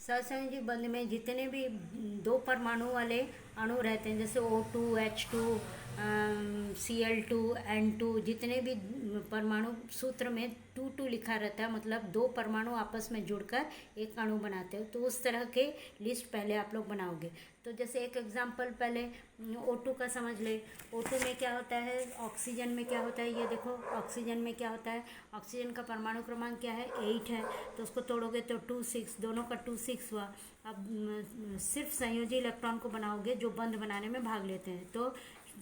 सहसंयोजी बंध में जितने भी दो परमाणु वाले अणु रहते हैं, जैसे O2, H2, Cl2, N2, जितने भी परमाणु सूत्र में 2 लिखा रहता है, मतलब दो परमाणु आपस में जुड़कर एक अणु बनाते हो, तो उस तरह के लिस्ट पहले आप लोग बनाओगे। तो जैसे एक एग्जांपल पहले O2 का समझ ले। O2 में क्या होता है, ऑक्सीजन में क्या होता है, ये देखो ऑक्सीजन में क्या होता है, ऑक्सीजन का परमाणु क्रमांक क्या है, 8 है, तो उसको तोड़ोगे तो 2 6, दोनों का 2 6 हुआ। अब सिर्फ संयोजी इलेक्ट्रॉन को बनाओगे जो बंध बनाने में भाग लेते हैं, तो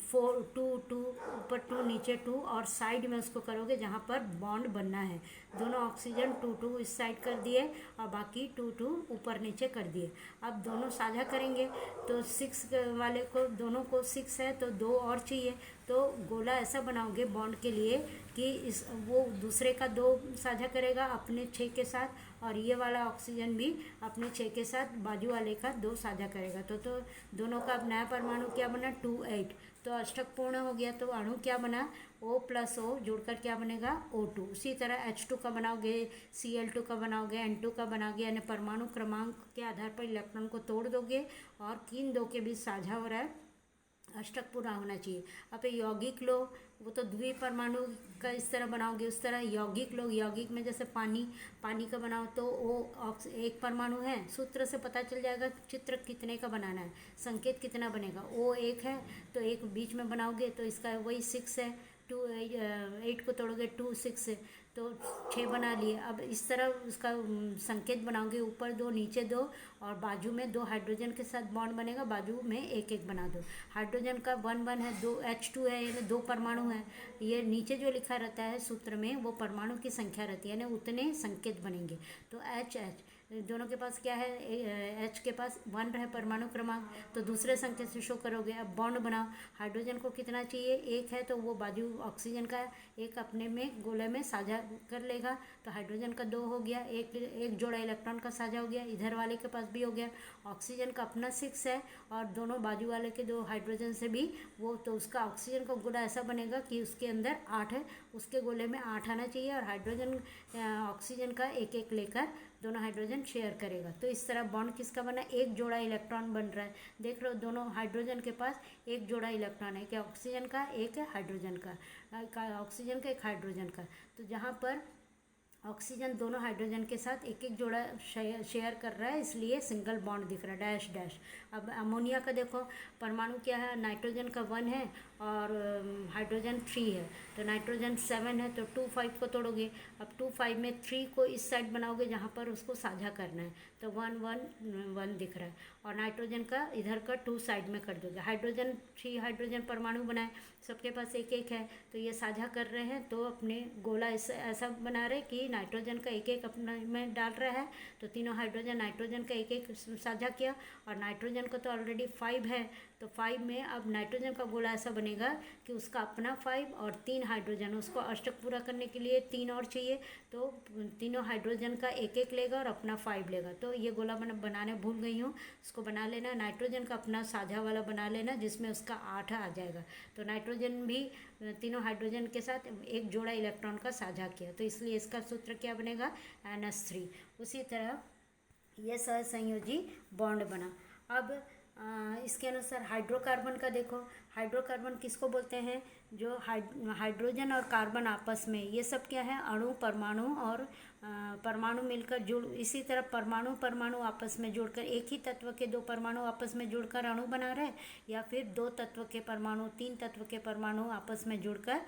4 2 2 ऊपर 2 नीचे 2 और साइड में उसको करोगे जहाँ पर बॉन्ड बनना है। दोनों ऑक्सीजन 2 2 इस साइड कर दिए और बाकी 2 2 ऊपर नीचे कर दिए। अब दोनों साझा करेंगे तो 6 वाले को, दोनों को 6 है तो 2 और चाहिए, तो गोला ऐसा बनाओगे बॉन्ड के लिए कि इस वो दूसरे का 2 साझा करेगा अपने 6 के साथ, और ये वाला ऑक्सीजन भी अपने 6 के साथ बाजू वाले का 2 साझा करेगा। तो दोनों का अब नया परमाणु क्या बना, 2 8, तो अष्टक पूर्ण हो गया। तो अणु क्या बना, O + O जोड़कर क्या बनेगा, O2। उसी तरह H2 का बनाओगे, Cl2 का बनाओगे, N2 का बनाओगे, यानी परमाणु क्रमांक के आधार पर इलेक्ट्रॉन को तोड़ दोगे और किन दो के बीच साझा हो रहा है, अष्टक पूरा होना चाहिए। अब यौगिक लो, वो तो द्विपरमाणु का इस तरह बनाओगे, उस तरह यौगिक लो। यौगिक में जैसे पानी का बनाओ तो वो एक परमाणु है, सूत्र से पता चल जाएगा चित्र कितने का बनाना है, संकेत कितना बनेगा। O 1 है तो एक बीच में बनाओगे तो इसका वही 6 है, 2 8 को तोड़ोगे 2 6 है तो 6 बना लिए। अब इस तरह उसका संकेत बनाओगे, ऊपर 2 नीचे 2 और बाजू में 2 हाइड्रोजन के साथ बॉन्ड बनेगा, बाजू में एक एक बना दो। हाइड्रोजन का 1 1 है, 2 H2 है, यानी 2 परमाणु है। ये नीचे जो लिखा रहता है सूत्र में वो परमाणु की संख्या रहती है, यानी उतने संकेत बनेंगे। तो H दोनों के पास क्या है, H के पास 1 है परमाणु क्रमांक, तो दूसरे संकेत से शो करोगे। अब बॉन्ड बनाओ, हाइड्रोजन को कितना चाहिए, 1 है, तो वो बाजू ऑक्सीजन का एक अपने में गोले में साझा कर लेगा, तो हाइड्रोजन का 2 हो गया, एक जोड़ा इलेक्ट्रॉन का साझा हो गया, इधर वाले के पास भी हो गया। ऑक्सीजन का अपना 6 है और दोनों बाजू वाले के 2 हाइड्रोजन से भी वो, तो उसका ऑक्सीजन का गोला ऐसा बनेगा कि उसके अंदर 8 है, उसके गोले में 8 आना चाहिए, और हाइड्रोजन ऑक्सीजन का एक एक लेकर दोनों हाइड्रोजन शेयर करेगा। तो इस तरह बॉन्ड किसका बना, एक जोड़ा इलेक्ट्रॉन बन रहा है। देख रहे हो दोनों हाइड्रोजन के पास एक जोड़ा इलेक्ट्रॉन है, क्या ऑक्सीजन का, एक है हाइड्रोजन का, ऑक्सीजन का एक हाइड्रोजन का। तो जहाँ पर ऑक्सीजन दोनों हाइड्रोजन के साथ एक एक जोड़ा शेयर कर रहा है, इसलिए सिंगल बॉन्ड दिख रहा है, डैश डैश। अब अमोनिया का देखो परमाणु क्या है, नाइट्रोजन का 1 है और हाइड्रोजन 3 है, तो नाइट्रोजन 7 है, तो 2 5 को तोड़ोगे। अब 2 5 में 3 को इस साइड बनाओगे जहाँ पर उसको साझा करना है, तो 1 1 1 दिख रहा है, और नाइट्रोजन का इधर का 2 साइड में कर दोगे। हाइड्रोजन 3 हाइड्रोजन परमाणु बनाए, सबके पास एक एक है, तो ये साझा कर रहे हैं, तो अपने गोला ऐसा बना रहे कि नाइट्रोजन का एक एक अपने में डाल रहा है, तो तीनों हाइड्रोजन नाइट्रोजन का एक एक साझा किया, और नाइट्रोजन का तो ऑलरेडी 5 है, तो 5 में अब नाइट्रोजन का गोला ऐसा बनेगा कि उसका अपना 5 और 3 हाइड्रोजन, उसको अष्टक पूरा करने के लिए 3 और चाहिए, तो तीनों हाइड्रोजन का एक एक लेगा और अपना 5 लेगा। तो ये गोला बनाने भूल गई हूँ, उसको बना लेना। नाइट्रोजन का अपना साझा वाला बना लेना जिसमें उसका 8 आ जाएगा, तो नाइट्रोजन भी तीनों हाइड्रोजन के साथ एक जोड़ा इलेक्ट्रॉन का साझा किया, तो इसलिए इसका सूत्र क्या बनेगा, NH3। उसी तरह यह सहसंयोजी बॉन्ड बना। अब इसके अनुसार हाइड्रोकार्बन का देखो, हाइड्रोकार्बन किसको बोलते हैं, जो हाइड्रोजन और कार्बन आपस में, ये सब क्या है, अणु परमाणु और परमाणु मिलकर जुड़, इसी तरह परमाणु परमाणु आपस में जुड़कर, एक ही तत्व के 2 परमाणु आपस में जुड़कर अणु बना रहे, या फिर 2 तत्व के परमाणु 3 तत्व के परमाणु आपस में जुड़कर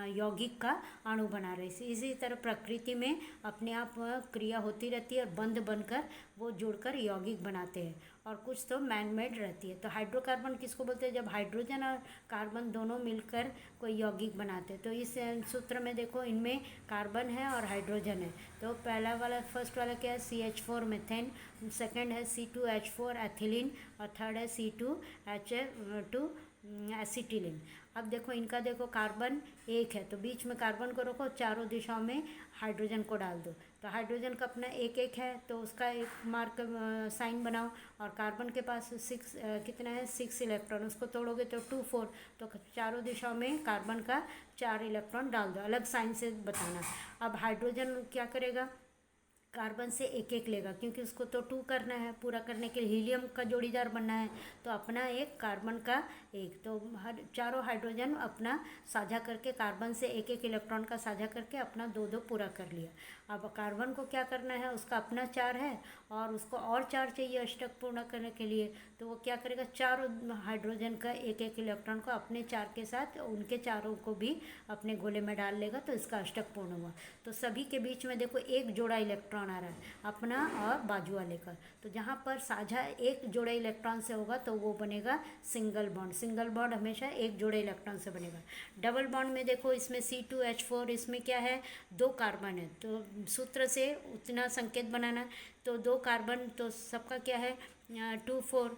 यौगिक का अणु बना रहे। इसी तरह प्रकृति में अपने आप क्रिया होती रहती है और बंध बनकर वो जुड़कर यौगिक बनाते हैं, और कुछ तो मैन मेड रहती है। तो हाइड्रोकार्बन किसको बोलते हैं, जब हाइड्रोजन और कार्बन दोनों मिलकर कोई यौगिक बनाते हैं। तो इस सूत्र में देखो इनमें कार्बन है और हाइड्रोजन है, तो पहला वाला फर्स्ट वाला क्या है, CH4 मीथेन, सेकंड है C2H4 एथिलीन, और थर्ड है C2H2 एसिटिलीन। अब देखो इनका देखो कार्बन 1 है, तो बीच में कार्बन को रखो, चारों दिशाओं में हाइड्रोजन को डाल दो, तो हाइड्रोजन का अपना एक एक है, तो उसका एक मार्क साइन बनाओ, और कार्बन के पास 6 कितना है, 6 इलेक्ट्रॉन, उसको तोड़ोगे तो 2 4, तो चारों दिशाओं में कार्बन का 4 इलेक्ट्रॉन डाल दो, अलग साइन से बताना। अब हाइड्रोजन क्या करेगा, कार्बन से एक एक लेगा, क्योंकि उसको तो 2 करना है, पूरा करने के लिए हीलियम का जोड़ीदार बनना है। तो अपना एक, कार्बन का एक, तो हर चारों हाइड्रोजन अपना साझा करके, कार्बन से एक एक इलेक्ट्रॉन का साझा करके अपना 2 2 पूरा कर लिया। अब कार्बन को क्या करना है, उसका अपना 4 है और उसको और 4 चाहिए अष्टक पूर्ण करने के लिए। तो वो क्या करेगा, चारों हाइड्रोजन का एक एक इलेक्ट्रॉन को अपने 4 के साथ उनके चारों को भी अपने गोले में डाल लेगा, तो इसका अष्टक पूर्ण हुआ। तो सभी के बीच में देखो एक जोड़ा इलेक्ट्रॉन आ रहा है, अपना और बाजू वाले का। तो जहाँ पर साझा एक जोड़े इलेक्ट्रॉन से होगा तो वो बनेगा सिंगल बॉन्ड। सिंगल बॉन्ड हमेशा एक जोड़े इलेक्ट्रॉन से बनेगा। डबल बॉन्ड में देखो, इसमें C2H4, इसमें क्या है, 2 कार्बन है, तो सूत्र से उतना संकेत बनाना। तो 2 कार्बन, तो सबका क्या है 2 4,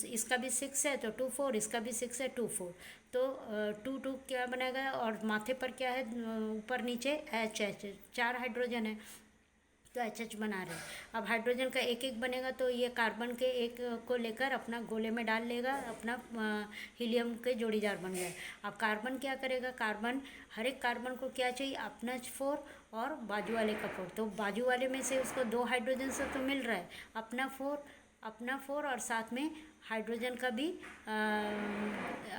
इसका भी 6 है तो 2 4, इसका भी 6 है 2 4, तो 2 2 क्या बनेगा, और माथे पर क्या है, ऊपर नीचे H 4 हाइड्रोजन है तो H बना रहे हैं। अब हाइड्रोजन का एक एक बनेगा, तो ये कार्बन के एक को लेकर अपना गोले में डाल लेगा, अपना हीलियम के जोड़ीदार बन गया। अब कार्बन क्या करेगा, कार्बन, हर एक कार्बन को क्या चाहिए, अपना 4 और बाजू वाले का 4। तो बाजू वाले में से उसको 2 हाइड्रोजन से तो मिल रहा है, अपना 4 और साथ में हाइड्रोजन का भी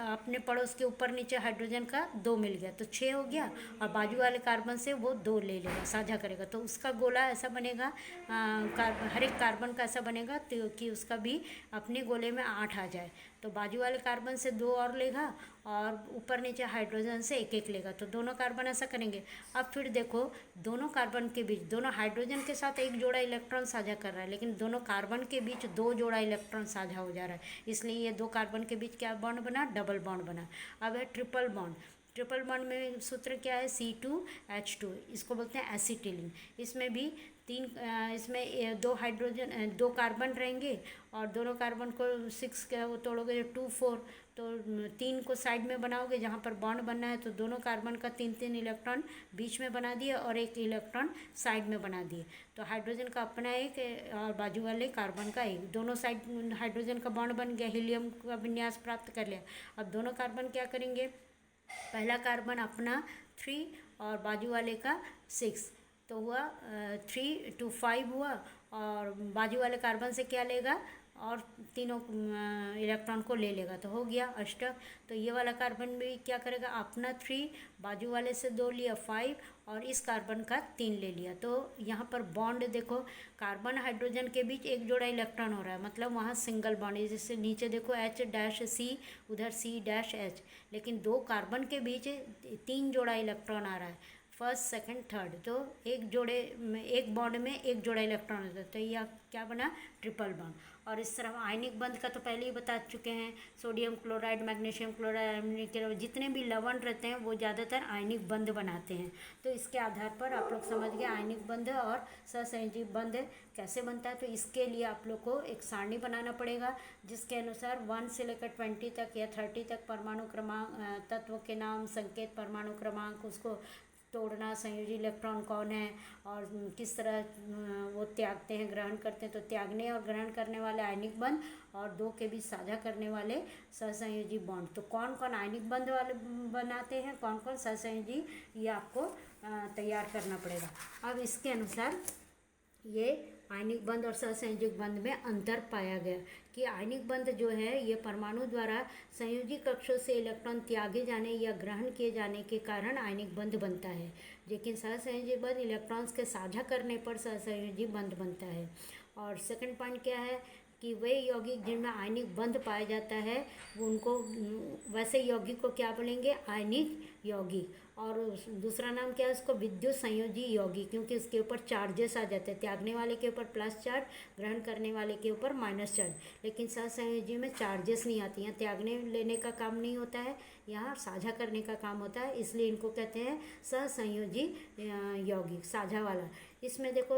अपने पड़ोस के ऊपर नीचे हाइड्रोजन का 2 मिल गया, तो 6 हो गया। और बाजू वाले कार्बन से वो 2 ले लेगा, साझा करेगा, तो उसका गोला ऐसा बनेगा, हर एक कार्बन का ऐसा बनेगा तो कि उसका भी अपने गोले में 8 आ जाए। तो बाजू वाले कार्बन से 2 और लेगा और ऊपर नीचे हाइड्रोजन से एक एक लेगा, तो दोनों कार्बन ऐसा करेंगे। अब फिर देखो, दोनों कार्बन के बीच, दोनों हाइड्रोजन के साथ एक जोड़ा इलेक्ट्रॉन साझा कर रहा है, लेकिन दोनों कार्बन के बीच 2 जोड़ा इलेक्ट्रॉन साझा हो जा रहा है, इसलिए ये 2 कार्बन के बीच क्या बॉन्ड बना, डबल बॉन्ड बना। अब है ट्रिपल बॉन्ड। ट्रिपल बॉन्ड में सूत्र क्या है, C2H2, इसको बोलते हैं एसिटिलीन। इसमें भी 3, इसमें 2 हाइड्रोजन, 2 कार्बन रहेंगे और दोनों कार्बन को 6 का वो तोड़ोगे 2 4, तो 3 को साइड में बनाओगे जहाँ पर बॉन्ड बनना है, तो दोनों कार्बन का 3 3 इलेक्ट्रॉन बीच में बना दिए और एक इलेक्ट्रॉन साइड में बना दिए। तो हाइड्रोजन का अपना एक और बाजू वाले कार्बन का एक, दोनों साइड हाइड्रोजन का बॉन्ड बन गया, हीलियम का विन्यास प्राप्त कर लिया। अब दोनों कार्बन क्या करेंगे, पहला कार्बन अपना 3 और बाजू वाले का 6, तो हुआ 3 2 5 हुआ, और बाजू वाले कार्बन से क्या लेगा, और तीनों इलेक्ट्रॉन को ले लेगा, तो हो गया अष्टक। तो ये वाला कार्बन भी क्या करेगा, अपना 3, बाजू वाले से 2 लिया 5, और इस कार्बन का 3 ले लिया। तो यहाँ पर बॉन्ड देखो, कार्बन हाइड्रोजन के बीच एक जोड़ा इलेक्ट्रॉन हो रहा है, मतलब वहाँ सिंगल बॉन्ड है। जैसे नीचे देखो H-C, उधर C-H, लेकिन 2 कार्बन के बीच 3 जोड़ा इलेक्ट्रॉन आ रहा है, फर्स्ट सेकंड थर्ड, तो एक जोड़े में, एक बॉन्ड में एक जोड़ा इलेक्ट्रॉन होता है, तो यह क्या बना, ट्रिपल बॉन्ड। और इस तरह आयनिक बंध का तो पहले ही बता चुके हैं, सोडियम क्लोराइड, मैग्नीशियम क्लोराइड, जितने भी लवण रहते हैं वो ज़्यादातर आयनिक बंध बनाते हैं। तो इसके आधार पर आप लोग समझ गए आयनिक बंध और सहसंयोजी बंध कैसे बनता है। तो इसके लिए आप लोग को एक सारणी बनाना पड़ेगा, जिसके अनुसार 1 से लेकर 20 तक या 30 तक परमाणु क्रमांक, तत्व के नाम, संकेत, परमाणु क्रमांक, उसको तोड़ना, संयोजी इलेक्ट्रॉन कौन है और किस तरह वो त्यागते हैं, ग्रहण करते हैं। तो त्यागने और ग्रहण करने वाले आयनिक बंध और 2 के बीच साझा करने वाले सहसंयोजी बॉन्ड। तो कौन कौन आयनिक बंध वाले बनाते हैं, कौन कौन सहसंयोजी, ये आपको तैयार करना पड़ेगा। अब इसके अनुसार ये आयनिक बंध और सहसंयोजक बंध में अंतर पाया गया कि आयनिक बंध जो है ये परमाणु द्वारा संयोजी कक्षों से इलेक्ट्रॉन त्यागे जाने या ग्रहण किए जाने के कारण आयनिक बंध बनता है, लेकिन सहसंयोजी बंध इलेक्ट्रॉन्स के साझा करने पर सहसंयोजी बंध बनता है। और सेकंड पॉइंट क्या है कि वे यौगिक जिनमें आयनिक बंध पाया जाता है वो उनको, वैसे यौगिक को क्या बोलेंगे, आयनिक यौगिक। और दूसरा नाम क्या है उसको, विद्युत संयोजी यौगिक, क्योंकि इसके ऊपर चार्जेस आ जाते हैं, त्यागने वाले के ऊपर प्लस चार्ज, ग्रहण करने वाले के ऊपर माइनस चार्ज। लेकिन सहसंयोजी में चार्जेस नहीं आती हैं, त्यागने लेने का काम नहीं होता है, यहाँ साझा करने का काम होता है, इसलिए इनको कहते हैं सहसंयोजी यौगिक, साझा वाला। इसमें देखो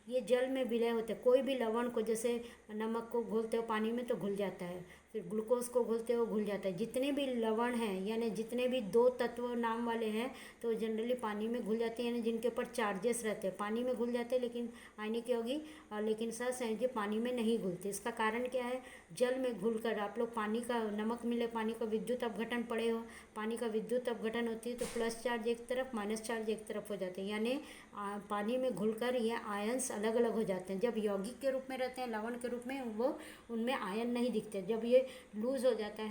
ये जल में विलय होते हैं, कोई भी लवण को, जैसे नमक को घोलते हो पानी में तो घुल जाता है, फिर ग्लूकोज को घुलते हो घुल जाता है। जितने भी लवण हैं यानी जितने भी दो तत्व नाम वाले हैं तो जनरली पानी में घुल जाते हैं, यानी जिनके ऊपर चार्जेस रहते हैं पानी में घुल जाते हैं, लेकिन आयनिक यौगिक लेकिन सहसंयोजी पानी में नहीं घुलते। इसका कारण क्या है? जल में घुलकर आप लोग पानी का, नमक मिले, पानी का विद्युत अपघटन पड़े हो, पानी का विद्युत अपघटन होती है तो प्लस चार्ज एक तरफ माइनस चार्ज एक तरफ हो जाते हैं, यानी पानी में घुलकर ये आयन्स अलग अलग हो जाते हैं। जब यौगिक के रूप में रहते हैं, लवण के रूप में, वो उनमें आयन नहीं दिखते। जब ये लूज हो जाता है